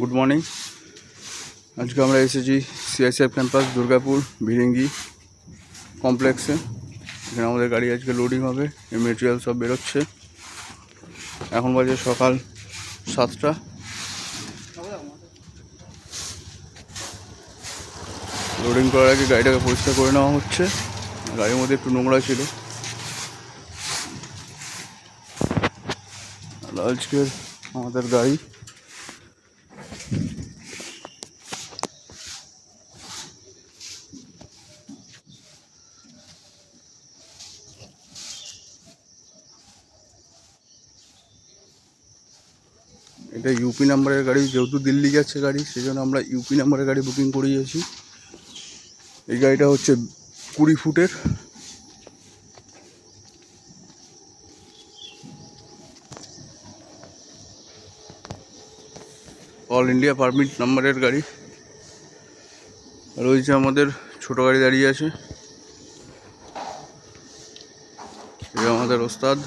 Good morning. আজকে আমরা এসেছি সিআইএসএফ ক্যাম্পাস দুর্গাপুর ভিরিঙ্গি কমপ্লেক্সে। এখানে আমাদের গাড়ি আজকে লোডিং হবে, এই মেটেরিয়াল সব বেরোচ্ছে। এখন বাজে সকাল 7টা। লোডিং করার আগে গাড়িটাকে পরিষ্কার করে নেওয়া হচ্ছে। গাড়ির মধ্যে একটু নোংরা ছিল। আজকের আমাদের গাড়ি এটা ইউপি নাম্বারের গাড়ি, যেহেতু দিল্লি যাচ্ছে গাড়ি, সেই জন্য আমরা ইউপি নাম্বারের গাড়ি বুকিং করিয়েছি। এই গাড়িটা হচ্ছে 20 ফুটের। অল ইন্ডিয়া পারমিট নাম্বারের গাড়ি। রয়েছে আমাদের ছোট গাড়ি দাঁড়িয়ে আছে, এই আমাদের ওস্তাদ।